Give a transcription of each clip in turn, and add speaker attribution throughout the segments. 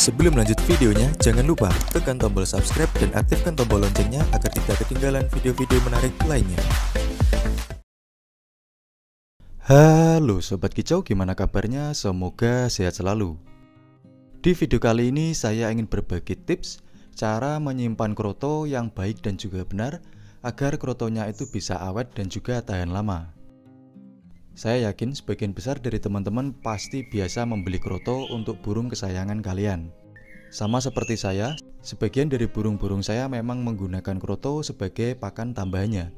Speaker 1: Sebelum lanjut videonya, jangan lupa tekan tombol subscribe dan aktifkan tombol loncengnya agar tidak ketinggalan video-video menarik lainnya. Halo Sobat Kicau, gimana kabarnya? Semoga sehat selalu. Di video kali ini saya ingin berbagi tips cara menyimpan kroto yang baik dan juga benar agar krotonya itu bisa awet dan juga tahan lama. Saya yakin sebagian besar dari teman-teman pasti biasa membeli kroto untuk burung kesayangan kalian. Sama seperti saya, sebagian dari burung-burung saya memang menggunakan kroto sebagai pakan tambahannya.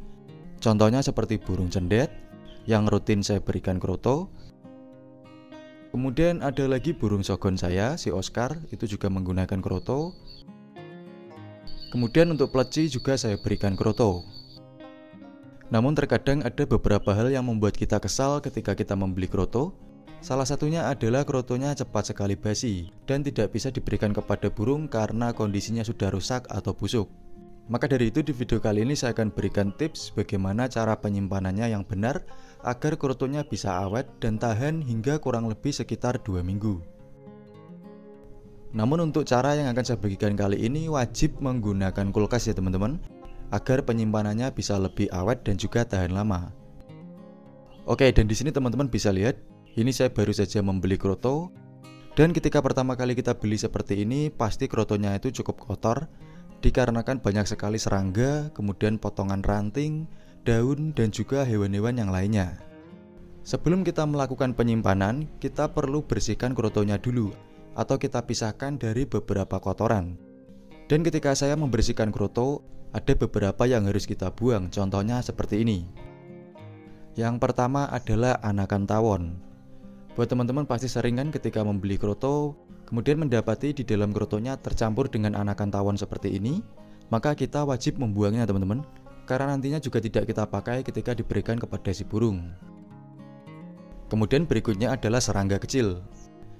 Speaker 1: Contohnya seperti burung cendet yang rutin saya berikan kroto. Kemudian ada lagi burung sogon saya, si Oscar, itu juga menggunakan kroto. Kemudian untuk pleci juga saya berikan kroto. Namun terkadang ada beberapa hal yang membuat kita kesal ketika kita membeli kroto. Salah satunya adalah krotonya cepat sekali basi dan tidak bisa diberikan kepada burung karena kondisinya sudah rusak atau busuk. Maka dari itu di video kali ini saya akan berikan tips bagaimana cara penyimpanannya yang benar agar krotonya bisa awet dan tahan hingga kurang lebih sekitar 2 minggu. Namun untuk cara yang akan saya bagikan kali ini wajib menggunakan kulkas ya teman-teman, agar penyimpanannya bisa lebih awet dan juga tahan lama. Oke, dan di sini teman-teman bisa lihat, ini saya baru saja membeli kroto. Dan ketika pertama kali kita beli seperti ini, pasti krotonya itu cukup kotor, dikarenakan banyak sekali serangga, kemudian potongan ranting, daun, dan juga hewan-hewan yang lainnya. Sebelum kita melakukan penyimpanan, kita perlu bersihkan krotonya dulu, atau kita pisahkan dari beberapa kotoran. Dan ketika saya membersihkan kroto, ada beberapa yang harus kita buang, contohnya seperti ini. Yang pertama adalah anakan tawon. Buat teman-teman pasti sering kan ketika membeli kroto, kemudian mendapati di dalam krotonya tercampur dengan anakan tawon seperti ini, maka kita wajib membuangnya teman-teman, karena nantinya juga tidak kita pakai ketika diberikan kepada si burung. Kemudian berikutnya adalah serangga kecil.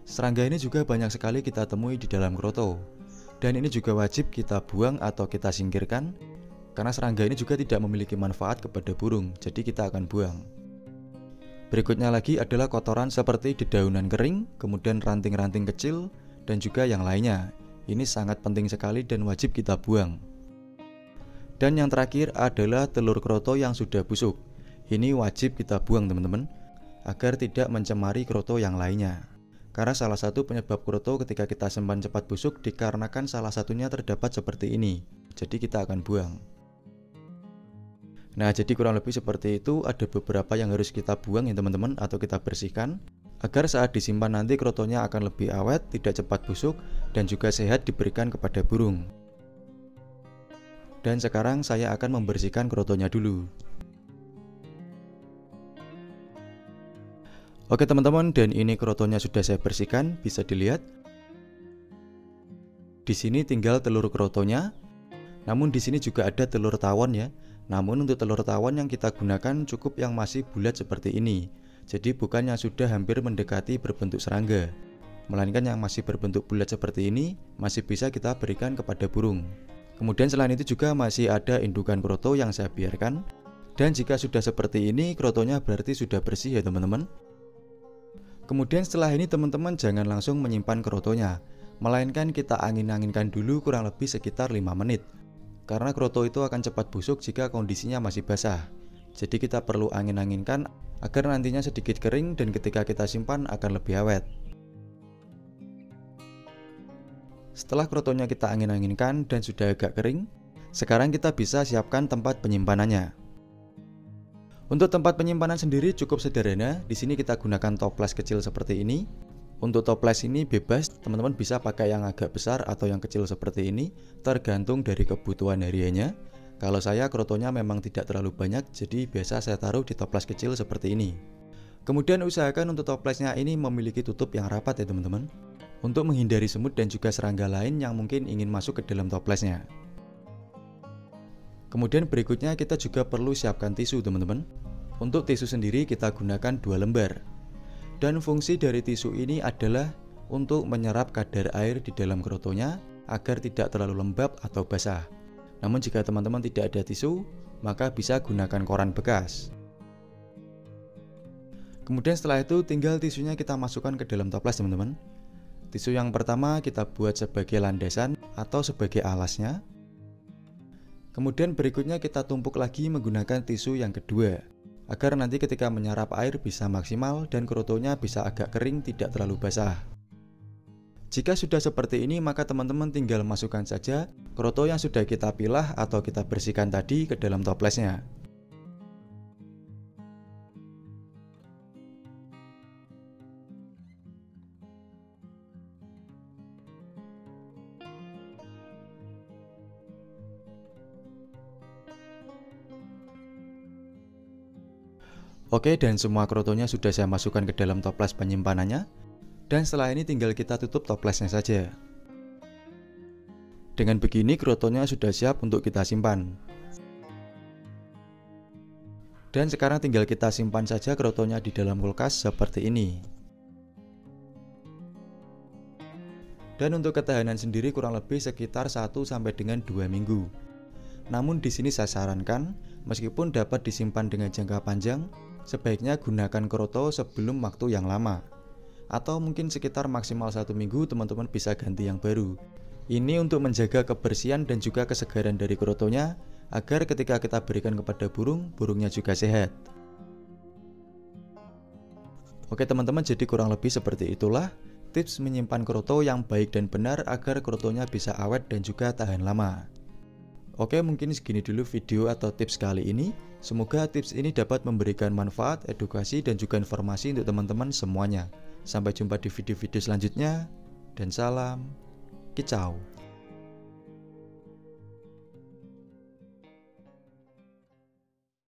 Speaker 1: Serangga ini juga banyak sekali kita temui di dalam kroto. Dan ini juga wajib kita buang atau kita singkirkan, karena serangga ini juga tidak memiliki manfaat kepada burung, jadi kita akan buang. Berikutnya lagi adalah kotoran seperti dedaunan kering, kemudian ranting-ranting kecil, dan juga yang lainnya. Ini sangat penting sekali dan wajib kita buang. Dan yang terakhir adalah telur kroto yang sudah busuk. Ini wajib kita buang teman-teman, agar tidak mencemari kroto yang lainnya. Karena salah satu penyebab kroto ketika kita simpan cepat busuk dikarenakan salah satunya terdapat seperti ini. Jadi kita akan buang. Nah, jadi kurang lebih seperti itu, ada beberapa yang harus kita buang ya teman-teman, atau kita bersihkan, agar saat disimpan nanti krotonya akan lebih awet, tidak cepat busuk, dan juga sehat diberikan kepada burung. Dan sekarang saya akan membersihkan krotonya dulu. Oke teman-teman, dan ini krotonya sudah saya bersihkan, bisa dilihat. Di sini tinggal telur krotonya. Namun di sini juga ada telur tawon ya. Namun untuk telur tawon yang kita gunakan cukup yang masih bulat seperti ini. Jadi bukan yang sudah hampir mendekati berbentuk serangga, melainkan yang masih berbentuk bulat seperti ini masih bisa kita berikan kepada burung. Kemudian selain itu juga masih ada indukan kroto yang saya biarkan. Dan jika sudah seperti ini, krotonya berarti sudah bersih ya teman-teman. Kemudian setelah ini teman-teman jangan langsung menyimpan krotonya, melainkan kita angin-anginkan dulu kurang lebih sekitar 5 menit. Karena kroto itu akan cepat busuk jika kondisinya masih basah. Jadi kita perlu angin-anginkan agar nantinya sedikit kering dan ketika kita simpan akan lebih awet. Setelah krotonya kita angin-anginkan dan sudah agak kering, sekarang kita bisa siapkan tempat penyimpanannya. Untuk tempat penyimpanan sendiri cukup sederhana. Di sini kita gunakan toples kecil seperti ini. Untuk toples ini bebas, teman-teman bisa pakai yang agak besar atau yang kecil seperti ini, tergantung dari kebutuhan hariannya. Kalau saya krotonya memang tidak terlalu banyak, jadi biasa saya taruh di toples kecil seperti ini. Kemudian usahakan untuk toplesnya ini memiliki tutup yang rapat ya teman-teman, untuk menghindari semut dan juga serangga lain yang mungkin ingin masuk ke dalam toplesnya. Kemudian berikutnya kita juga perlu siapkan tisu teman-teman. Untuk tisu sendiri kita gunakan 2 lembar. Dan fungsi dari tisu ini adalah untuk menyerap kadar air di dalam krotonya agar tidak terlalu lembab atau basah. Namun jika teman-teman tidak ada tisu, maka bisa gunakan koran bekas. Kemudian setelah itu tinggal tisunya kita masukkan ke dalam toples teman-teman. Tisu yang pertama kita buat sebagai landasan atau sebagai alasnya. Kemudian berikutnya kita tumpuk lagi menggunakan tisu yang kedua, agar nanti ketika menyerap air bisa maksimal dan krotonya bisa agak kering, tidak terlalu basah. Jika sudah seperti ini, maka teman-teman tinggal masukkan saja kroto yang sudah kita pilah atau kita bersihkan tadi ke dalam toplesnya. Oke, dan semua krotonya sudah saya masukkan ke dalam toples penyimpanannya. Dan setelah ini tinggal kita tutup toplesnya saja. Dengan begini krotonya sudah siap untuk kita simpan. Dan sekarang tinggal kita simpan saja krotonya di dalam kulkas seperti ini. Dan untuk ketahanan sendiri kurang lebih sekitar 1 sampai dengan 2 minggu. Namun di sini saya sarankan, meskipun dapat disimpan dengan jangka panjang, sebaiknya gunakan kroto sebelum waktu yang lama. Atau mungkin sekitar maksimal 1 minggu teman-teman bisa ganti yang baru. Ini untuk menjaga kebersihan dan juga kesegaran dari krotonya, agar ketika kita berikan kepada burung, burungnya juga sehat. Oke teman-teman, jadi kurang lebih seperti itulah tips menyimpan kroto yang baik dan benar agar krotonya bisa awet dan juga tahan lama. Oke, mungkin segini dulu video atau tips kali ini. Semoga tips ini dapat memberikan manfaat, edukasi, dan juga informasi untuk teman-teman semuanya. Sampai jumpa di video-video selanjutnya, dan salam kicau.